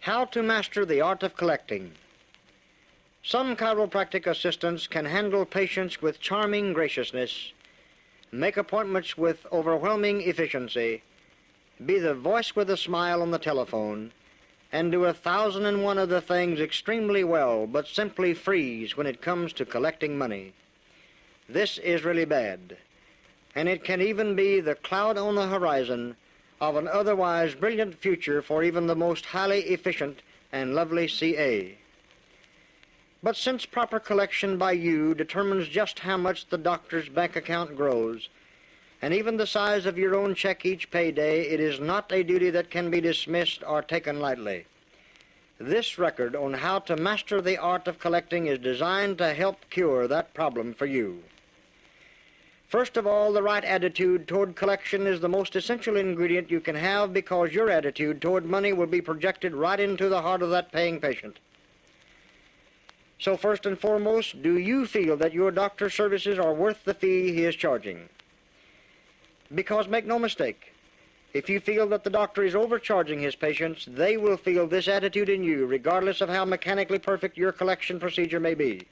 How to master the art of collecting. Some chiropractic assistants can handle patients with charming graciousness, make appointments with overwhelming efficiency, be the voice with a smile on the telephone, and do 1,001 other things extremely well, but simply freeze when it comes to collecting money. This is really bad, and it can even be the cloud on the horizon of an otherwise brilliant future for even the most highly efficient and lovely CA. But since proper collection by you determines just how much the doctor's bank account grows, and even the size of your own check each payday, it is not a duty that can be dismissed or taken lightly. This record on how to master the art of collecting is designed to help cure that problem for you. First of all, the right attitude toward collection is the most essential ingredient you can have, because your attitude toward money will be projected right into the heart of that paying patient. So first and foremost, do you feel that your doctor's services are worth the fee he is charging? Because make no mistake, if you feel that the doctor is overcharging his patients, they will feel this attitude in you, regardless of how mechanically perfect your collection procedure may be.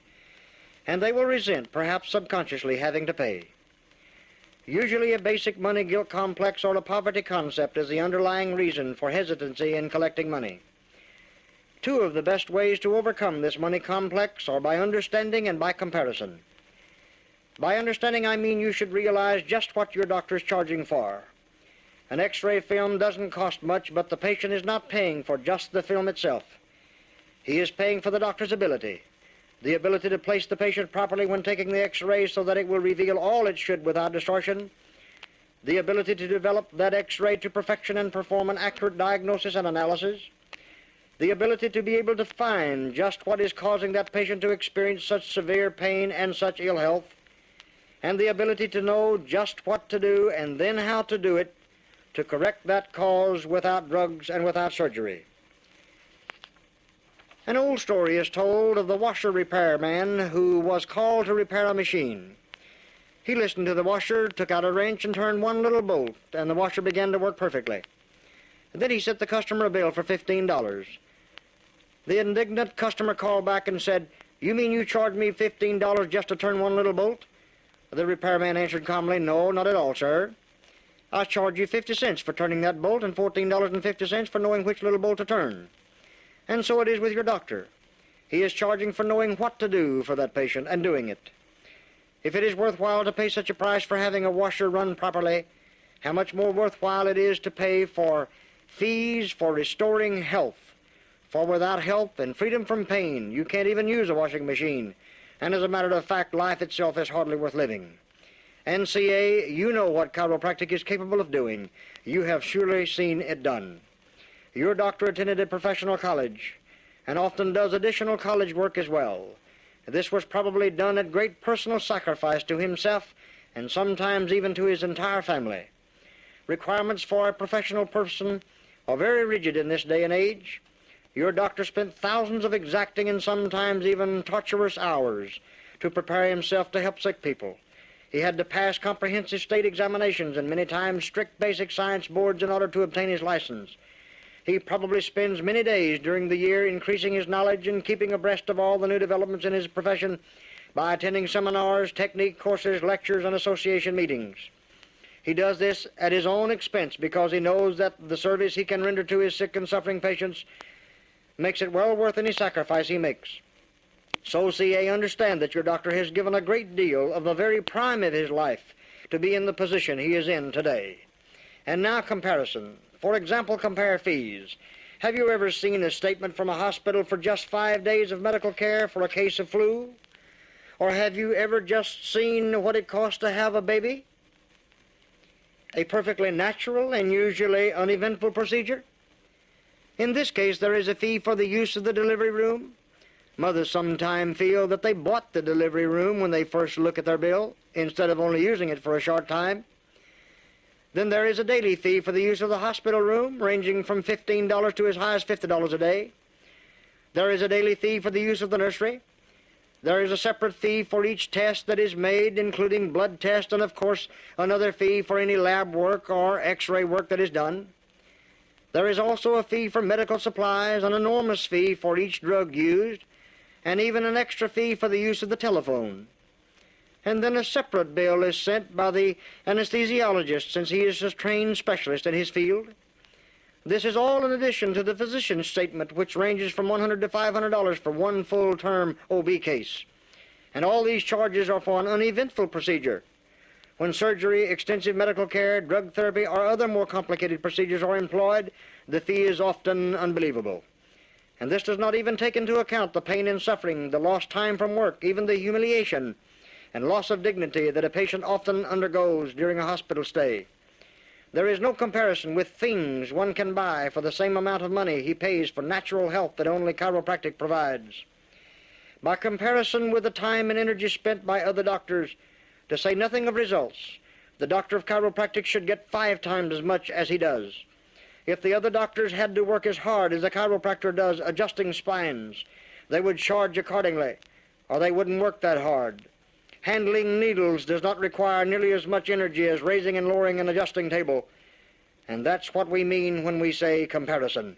And they will resent, perhaps subconsciously, having to pay. Usually a basic money guilt complex or a poverty concept is the underlying reason for hesitancy in collecting money. Two of the best ways to overcome this money complex are by understanding and by comparison. By understanding, I mean you should realize just what your doctor is charging for. An X-ray film doesn't cost much, but the patient is not paying for just the film itself. He is paying for the doctor's ability. The ability to place the patient properly when taking the X-ray so that it will reveal all it should without distortion. The ability to develop that X-ray to perfection and perform an accurate diagnosis and analysis. The ability to be able to find just what is causing that patient to experience such severe pain and such ill health. And the ability to know just what to do and then how to do it to correct that cause without drugs and without surgery. An old story is told of the washer repairman who was called to repair a machine. He listened to the washer, took out a wrench, and turned one little bolt, and the washer began to work perfectly. And then he sent the customer a bill for $15. The indignant customer called back and said, "You mean you charged me $15 just to turn one little bolt?" The repairman answered calmly, "No, not at all, sir. I charge you 50 cents for turning that bolt and $14.50 for knowing which little bolt to turn." And so it is with your doctor. He is charging for knowing what to do for that patient and doing it. If it is worthwhile to pay such a price for having a washer run properly, how much more worthwhile it is to pay for fees for restoring health. For without health and freedom from pain, you can't even use a washing machine. And as a matter of fact, life itself is hardly worth living. NCA, you know what chiropractic is capable of doing. You have surely seen it done. Your doctor attended a professional college and often does additional college work as well. This was probably done at great personal sacrifice to himself and sometimes even to his entire family. Requirements for a professional person are very rigid in this day and age. Your doctor spent thousands of exacting and sometimes even torturous hours to prepare himself to help sick people. He had to pass comprehensive state examinations and many times strict basic science boards in order to obtain his license. He probably spends many days during the year increasing his knowledge and keeping abreast of all the new developments in his profession by attending seminars, technique courses, lectures, and association meetings. He does this at his own expense because he knows that the service he can render to his sick and suffering patients makes it well worth any sacrifice he makes. So, CA, understand that your doctor has given a great deal of the very prime of his life to be in the position he is in today. And now comparison. For example, compare fees. Have you ever seen a statement from a hospital for just 5 days of medical care for a case of flu? Or have you ever just seen what it costs to have a baby? A perfectly natural and usually uneventful procedure. In this case, there is a fee for the use of the delivery room. Mothers sometimes feel that they bought the delivery room when they first look at their bill, instead of only using it for a short time. Then there is a daily fee for the use of the hospital room, ranging from $15 to as high as $50 a day. There is a daily fee for the use of the nursery. There is a separate fee for each test that is made, including blood tests, and of course another fee for any lab work or X-ray work that is done. There is also a fee for medical supplies, an enormous fee for each drug used, and even an extra fee for the use of the telephone. And then a separate bill is sent by the anesthesiologist, since he is a trained specialist in his field. This is all in addition to the physician's statement, which ranges from $100 to $500 for one full-term OB case. And all these charges are for an uneventful procedure. When surgery, extensive medical care, drug therapy, or other more complicated procedures are employed, the fee is often unbelievable. And this does not even take into account the pain and suffering, the lost time from work, even the humiliation and loss of dignity that a patient often undergoes during a hospital stay. There is no comparison with things one can buy for the same amount of money he pays for natural health that only chiropractic provides. By comparison with the time and energy spent by other doctors, to say nothing of results, the doctor of chiropractic should get 5 times as much as he does. If the other doctors had to work as hard as the chiropractor does adjusting spines, they would charge accordingly, or they wouldn't work that hard. Handling needles does not require nearly as much energy as raising and lowering an adjusting table, and that's what we mean when we say comparison.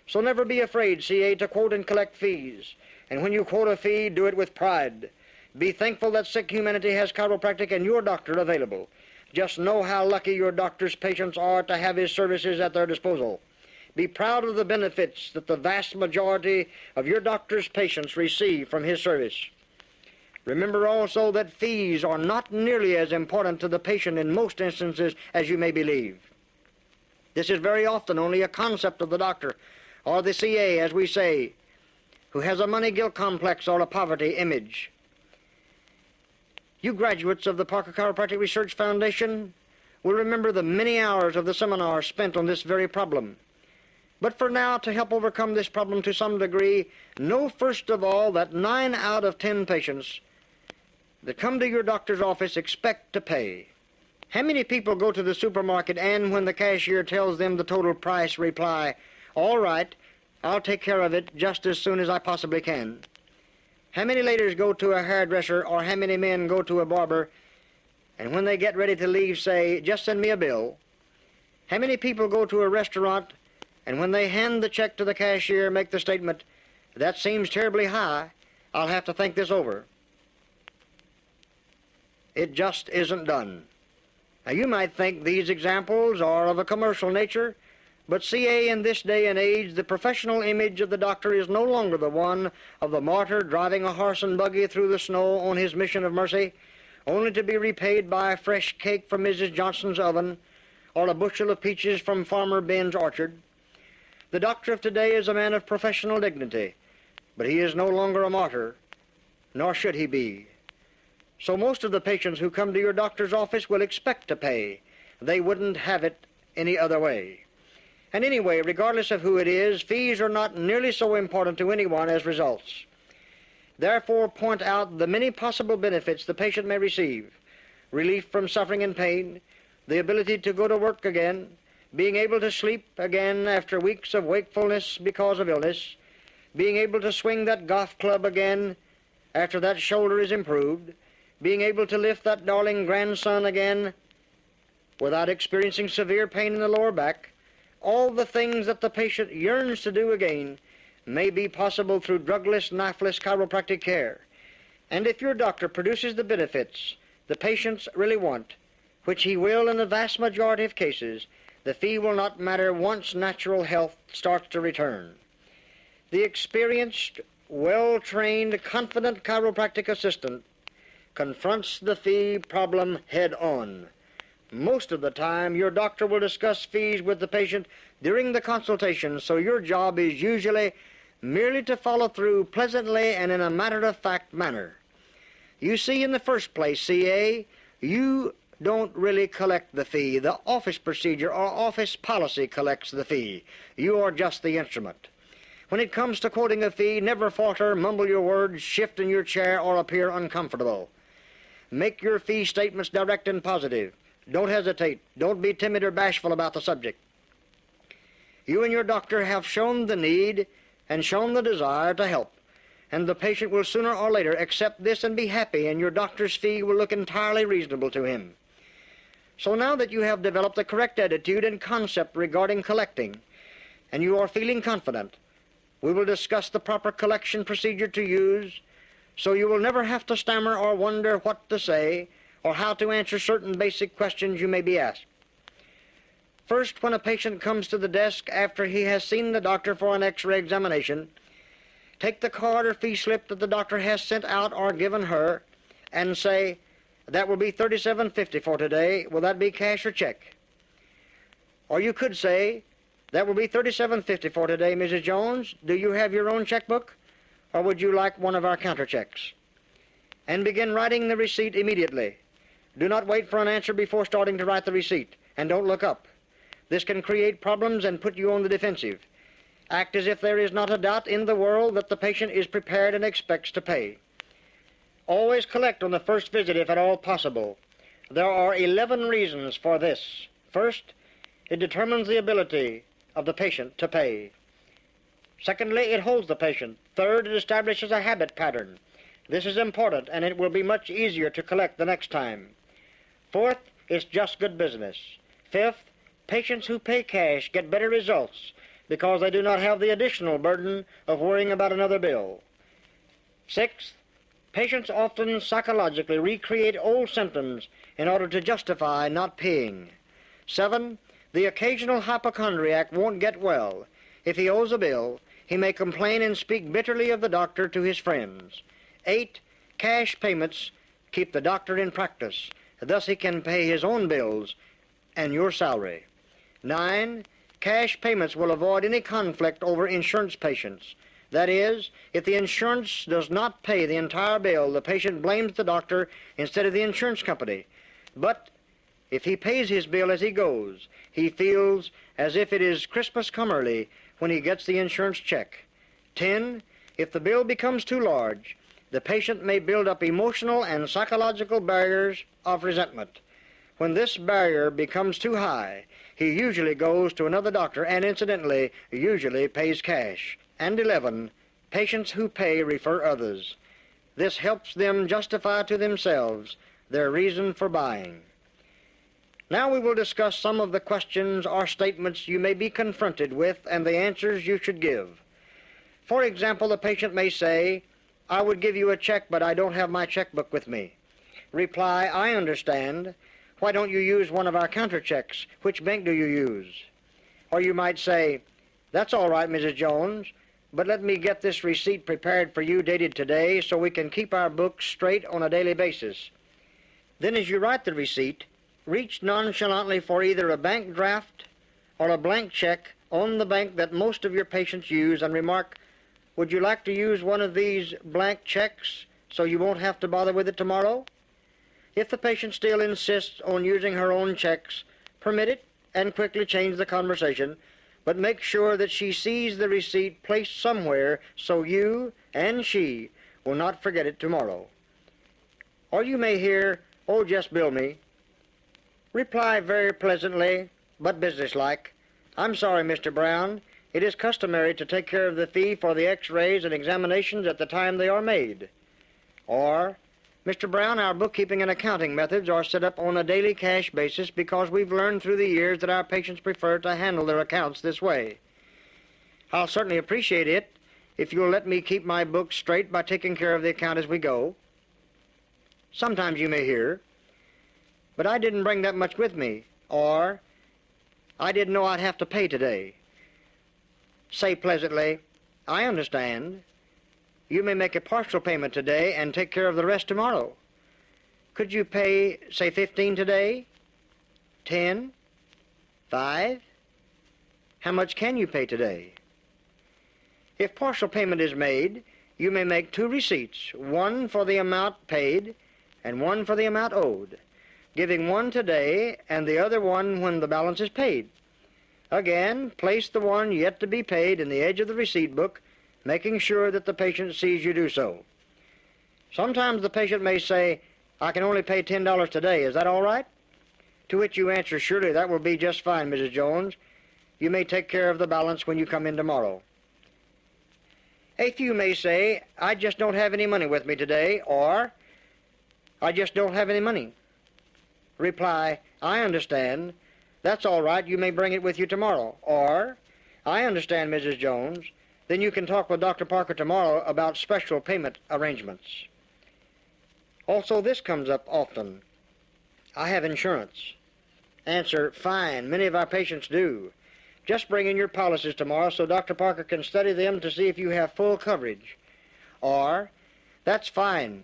So never be afraid, CA, to quote and collect fees, and when you quote a fee, do it with pride. Be thankful that sick humanity has chiropractic and your doctor available. Just know how lucky your doctor's patients are to have his services at their disposal. Be proud of the benefits that the vast majority of your doctor's patients receive from his service. Remember also that fees are not nearly as important to the patient in most instances as you may believe. This is very often only a concept of the doctor, or the CA, as we say, who has a money guilt complex or a poverty image. You graduates of the Parker Chiropractic Research Foundation will remember the many hours of the seminar spent on this very problem. But for now, to help overcome this problem to some degree, know first of all that 9 out of 10 patients that come to your doctor's office expect to pay. How many people go to the supermarket and when the cashier tells them the total price reply, "All right, I'll take care of it just as soon as I possibly can"? How many ladies go to a hairdresser, or how many men go to a barber, and when they get ready to leave say, "Just send me a bill"? How many people go to a restaurant, and when they hand the check to the cashier make the statement, "That seems terribly high, I'll have to think this over"? It just isn't done. Now you might think these examples are of a commercial nature, but CA, in this day and age, the professional image of the doctor is no longer the one of the martyr driving a horse and buggy through the snow on his mission of mercy, only to be repaid by a fresh cake from Mrs. Johnson's oven or a bushel of peaches from Farmer Ben's orchard. The doctor of today is a man of professional dignity, but he is no longer a martyr, nor should he be. So most of the patients who come to your doctor's office will expect to pay. They wouldn't have it any other way. And anyway, regardless of who it is, fees are not nearly so important to anyone as results. Therefore, point out the many possible benefits the patient may receive: relief from suffering and pain, the ability to go to work again, being able to sleep again after weeks of wakefulness because of illness, being able to swing that golf club again after that shoulder is improved, being able to lift that darling grandson again without experiencing severe pain in the lower back. All the things that the patient yearns to do again may be possible through drugless, knifeless chiropractic care. And if your doctor produces the benefits the patients really want, which he will in the vast majority of cases, the fee will not matter once natural health starts to return. The experienced, well-trained, confident chiropractic assistant confronts the fee problem head-on. Most of the time, your doctor will discuss fees with the patient during the consultation, so your job is usually merely to follow through pleasantly and in a matter-of-fact manner. You see, in the first place, CA, you don't really collect the fee. The office procedure or office policy collects the fee. You are just the instrument. When it comes to quoting a fee, never falter, mumble your words, shift in your chair, or appear uncomfortable. Make your fee statements direct and positive. Don't hesitate. Don't be timid or bashful about the subject. You and your doctor have shown the need and shown the desire to help, and the patient will sooner or later accept this and be happy, and your doctor's fee will look entirely reasonable to him. So now that you have developed the correct attitude and concept regarding collecting, and you are feeling confident, we will discuss the proper collection procedure to use, so you will never have to stammer or wonder what to say or how to answer certain basic questions you may be asked. First, when a patient comes to the desk after he has seen the doctor for an X-ray examination, take the card or fee slip that the doctor has sent out or given her and say, "That will be $37.50 for today. Will that be cash or check?" Or you could say, "That will be $37.50 for today, Mrs. Jones. Do you have your own checkbook, or would you like one of our counter checks?" And begin writing the receipt immediately. Do not wait for an answer before starting to write the receipt, and don't look up. This can create problems and put you on the defensive. Act as if there is not a doubt in the world that the patient is prepared and expects to pay. Always collect on the first visit if at all possible. There are 11 reasons for this. First, it determines the ability of the patient to pay. Secondly, it holds the patient. Third, it establishes a habit pattern. This is important, and it will be much easier to collect the next time. Fourth, it's just good business. Fifth, patients who pay cash get better results because they do not have the additional burden of worrying about another bill. Sixth, patients often psychologically recreate old symptoms in order to justify not paying. 7, the occasional hypochondriac won't get well. If he owes a bill, he may complain and speak bitterly of the doctor to his friends. 8, cash payments keep the doctor in practice. Thus he can pay his own bills and your salary. 9, cash payments will avoid any conflict over insurance patients. That is, if the insurance does not pay the entire bill, the patient blames the doctor instead of the insurance company. But if he pays his bill as he goes, he feels as if it is Christmas come early when he gets the insurance check. 10, if the bill becomes too large, the patient may build up emotional and psychological barriers of resentment. When this barrier becomes too high, he usually goes to another doctor and incidentally usually pays cash. And 11, patients who pay refer others. This helps them justify to themselves their reason for buying. Now we will discuss some of the questions or statements you may be confronted with and the answers you should give. For example, the patient may say, "I would give you a check, but I don't have my checkbook with me." Reply, "I understand. Why don't you use one of our counter checks? Which bank do you use?" Or you might say, "That's all right, Mrs. Jones, but let me get this receipt prepared for you dated today so we can keep our books straight on a daily basis." Then as you write the receipt, reach nonchalantly for either a bank draft or a blank check on the bank that most of your patients use and remark, "Would you like to use one of these blank checks so you won't have to bother with it tomorrow?" If the patient still insists on using her own checks, permit it and quickly change the conversation, but make sure that she sees the receipt placed somewhere so you and she will not forget it tomorrow. Or you may hear, "Oh, just bill me." Reply very pleasantly but businesslike, "I'm sorry, Mr. Brown. It is customary to take care of the fee for the X-rays and examinations at the time they are made." Or, "Mr. Brown, our bookkeeping and accounting methods are set up on a daily cash basis because we've learned through the years that our patients prefer to handle their accounts this way. I'll certainly appreciate it if you'll let me keep my books straight by taking care of the account as we go." Sometimes you may hear, "But I didn't bring that much with me," or, "I didn't know I'd have to pay today." Say pleasantly, "I understand. You may make a partial payment today and take care of the rest tomorrow. Could you pay, say, 15 today? 10? 5? How much can you pay today?" If partial payment is made, you may make 2 receipts, one for the amount paid and one for the amount owed, giving one today and the other one when the balance is paid. Again, place the one yet to be paid in the edge of the receipt book, making sure that the patient sees you do so. Sometimes the patient may say, "I can only pay $10 today. Is that all right?" To which you answer, "Surely that will be just fine, Mrs. Jones. You may take care of the balance when you come in tomorrow." A few may say, "I just don't have any money with me today," or, "I just don't have any money." Reply, "I understand. That's all right. You may bring it with you tomorrow." Or, I understand, Mrs. Jones. Then you can talk with Dr. Parker tomorrow about special payment arrangements. Also, this comes up often. I have insurance. Answer, fine. Many of our patients do. Just bring in your policies tomorrow so Dr. Parker can study them to see if you have full coverage. Or, that's fine.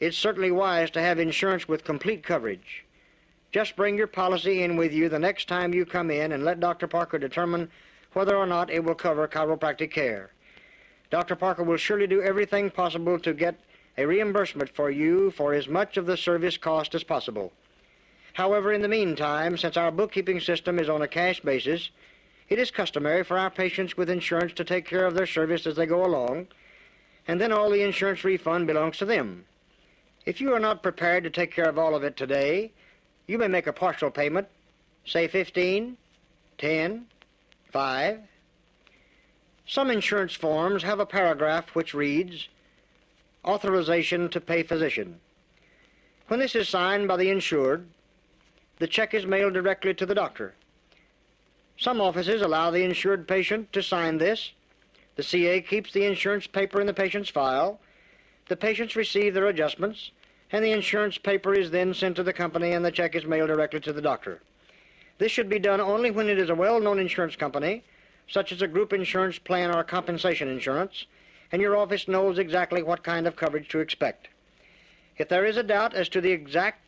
It's certainly wise to have insurance with complete coverage. Just bring your policy in with you the next time you come in and let Dr. Parker determine whether or not it will cover chiropractic care. Dr. Parker will surely do everything possible to get a reimbursement for you for as much of the service cost as possible. However, in the meantime, since our bookkeeping system is on a cash basis, it is customary for our patients with insurance to take care of their service as they go along, and then all the insurance refund belongs to them. If you are not prepared to take care of all of it today, you may make a partial payment, say 15, 10, 5. Some insurance forms have a paragraph which reads, Authorization to pay physician. When this is signed by the insured, the check is mailed directly to the doctor. Some offices allow the insured patient to sign this. The CA keeps the insurance paper in the patient's file. The patients receive their adjustments, and the insurance paper is then sent to the company and the check is mailed directly to the doctor. This should be done only when it is a well-known insurance company, such as a group insurance plan or compensation insurance, and your office knows exactly what kind of coverage to expect. If there is a doubt as to the exact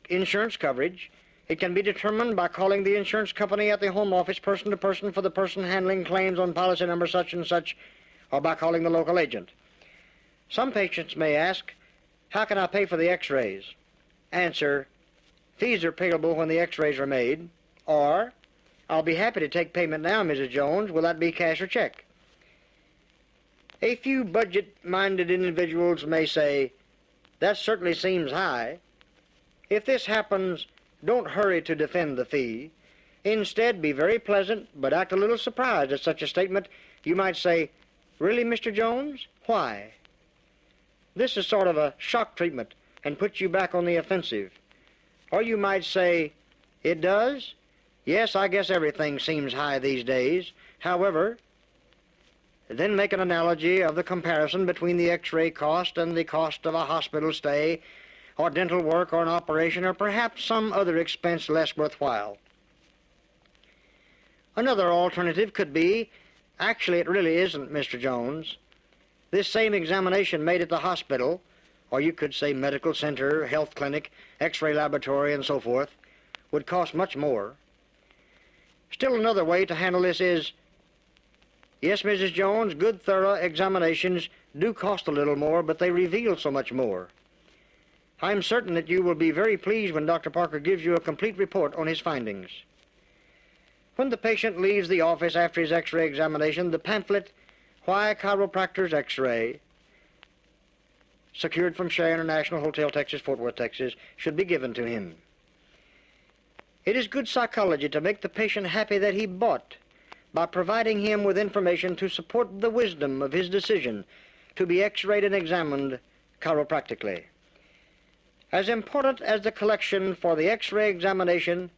insurance coverage, it can be determined by calling the insurance company at the home office person to person for the person handling claims on policy number such and such, or by calling the local agent. Some patients may ask, how can I pay for the x-rays? Answer, fees are payable when the x-rays are made, or, I'll be happy to take payment now, Mrs. Jones. Will that be cash or check? A few budget-minded individuals may say, that certainly seems high. If this happens, don't hurry to defend the fee. Instead, be very pleasant, but act a little surprised at such a statement. You might say, really, Mr. Jones? Why? This is sort of a shock treatment and puts you back on the offensive. Or you might say, it does? Yes, I guess everything seems high these days. However, then make an analogy of the comparison between the x-ray cost and the cost of a hospital stay, or dental work, or an operation, or perhaps some other expense less worthwhile. Another alternative could be, actually it really isn't, Mr. Jones. This same examination made at the hospital, or you could say medical center, health clinic, x-ray laboratory, and so forth, would cost much more. Still another way to handle this is, yes, Mrs. Jones, good thorough examinations do cost a little more, but they reveal so much more. I'm certain that you will be very pleased when Dr. Parker gives you a complete report on his findings. When the patient leaves the office after his x-ray examination, the pamphlet, Why Chiropractors X-Ray, secured from Share International Hotel, Texas, Fort Worth, Texas, should be given to him. It is good psychology to make the patient happy that he bought by providing him with information to support the wisdom of his decision to be x-rayed and examined chiropractically. As important as the collection for the x-ray examination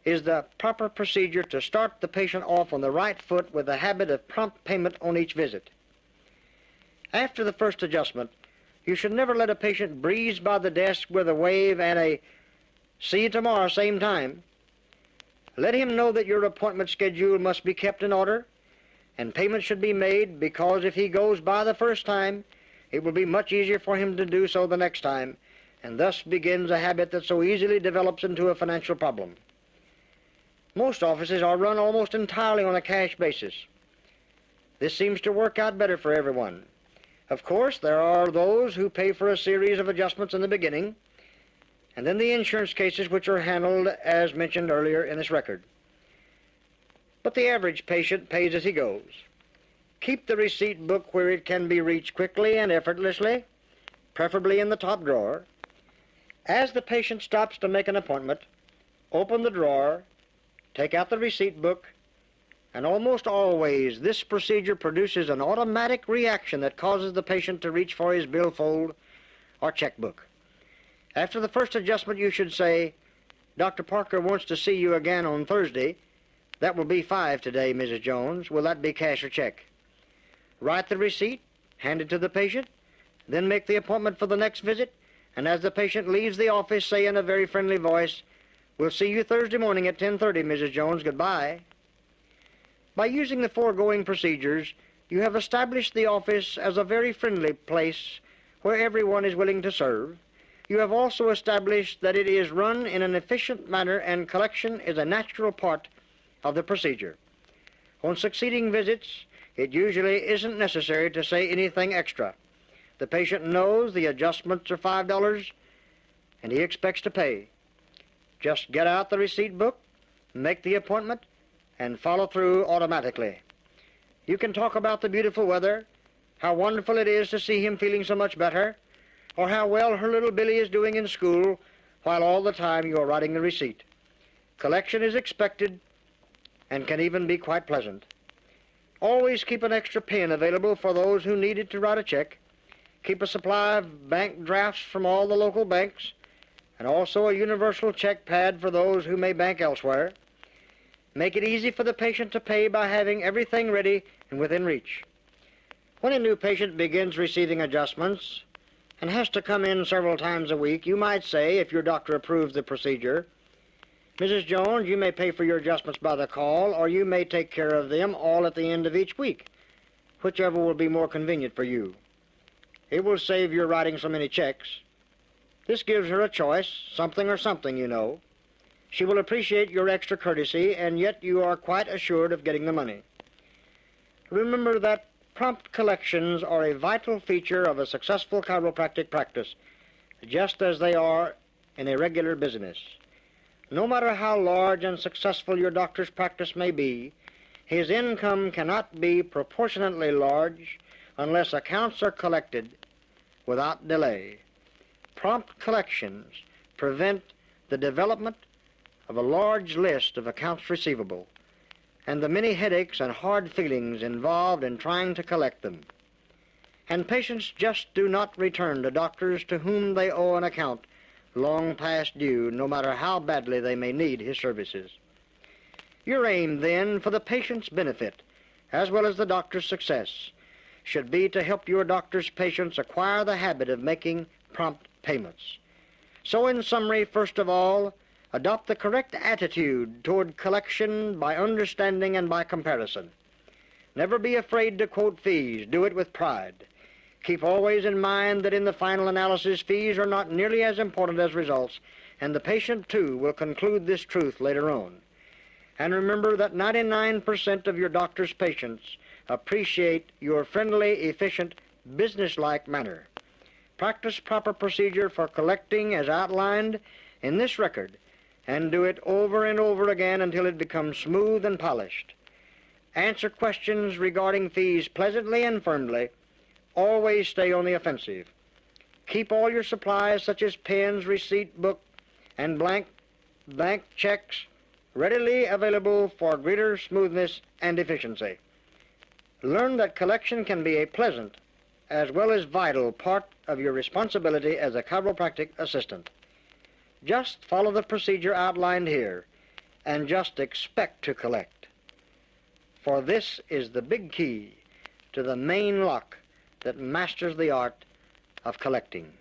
is the proper procedure to start the patient off on the right foot with the habit of prompt payment on each visit. After the first adjustment, you should never let a patient breeze by the desk with a wave and a "see you tomorrow, same time." Let him know that your appointment schedule must be kept in order, and payment should be made, because if he goes by the first time, it will be much easier for him to do so the next time, and thus begins a habit that so easily develops into a financial problem. Most offices are run almost entirely on a cash basis. This seems to work out better for everyone. Of course, there are those who pay for a series of adjustments in the beginning, and then the insurance cases which are handled as mentioned earlier in this record. But the average patient pays as he goes. Keep the receipt book where it can be reached quickly and effortlessly, preferably in the top drawer. As the patient stops to make an appointment, open the drawer, take out the receipt book, and almost always this procedure produces an automatic reaction that causes the patient to reach for his billfold or checkbook. After the first adjustment, you should say, Dr. Parker wants to see you again on Thursday. That will be 5 today, Mrs. Jones. Will that be cash or check? Write the receipt, hand it to the patient, then make the appointment for the next visit, and as the patient leaves the office, say in a very friendly voice, "We'll see you Thursday morning at 10:30, Mrs. Jones. Goodbye." By using the foregoing procedures, you have established the office as a very friendly place where everyone is willing to serve. You have also established that it is run in an efficient manner and collection is a natural part of the procedure. On succeeding visits, it usually isn't necessary to say anything extra. The patient knows the adjustments are $5 and he expects to pay. Just get out the receipt book, make the appointment, and follow through automatically. You can talk about the beautiful weather, how wonderful it is to see him feeling so much better, or how well her little Billy is doing in school, while all the time you are writing the receipt. Collection is expected and can even be quite pleasant. Always keep an extra pen available for those who need it to write a check. Keep a supply of bank drafts from all the local banks, and also a universal check pad for those who may bank elsewhere. Make it easy for the patient to pay by having everything ready and within reach. When a new patient begins receiving adjustments and has to come in several times a week, you might say, if your doctor approves the procedure, "Mrs. Jones, you may pay for your adjustments by the call, or you may take care of them all at the end of each week, whichever will be more convenient for you. It will save your writing so many checks." This gives her a choice, something or something, you know. She will appreciate your extra courtesy, and yet you are quite assured of getting the money. Remember that prompt collections are a vital feature of a successful chiropractic practice, just as they are in a regular business. No matter how large and successful your doctor's practice may be, his income cannot be proportionately large unless accounts are collected without delay. Prompt collections prevent the development of a large list of accounts receivable and the many headaches and hard feelings involved in trying to collect them. And patients just do not return to doctors to whom they owe an account long past due, no matter how badly they may need his services. Your aim, then, for the patient's benefit, as well as the doctor's success, should be to help your doctor's patients acquire the habit of making prompt payments. So, in summary, first of all, adopt the correct attitude toward collection by understanding and by comparison. Never be afraid to quote fees. Do it with pride. Keep always in mind that in the final analysis, fees are not nearly as important as results, and the patient, too, will conclude this truth later on. And remember that 99% of your doctor's patients appreciate your friendly, efficient, businesslike manner. Practice proper procedure for collecting as outlined in this record, and do it over and over again until it becomes smooth and polished. Answer questions regarding fees pleasantly and firmly. Always stay on the offensive. Keep all your supplies, such as pens, receipt book, and blank bank checks, readily available for greater smoothness and efficiency. Learn that collection can be a pleasant as well as vital part of your responsibility as a chiropractic assistant. Just follow the procedure outlined here and just expect to collect. For this is the big key to the main lock that masters the art of collecting.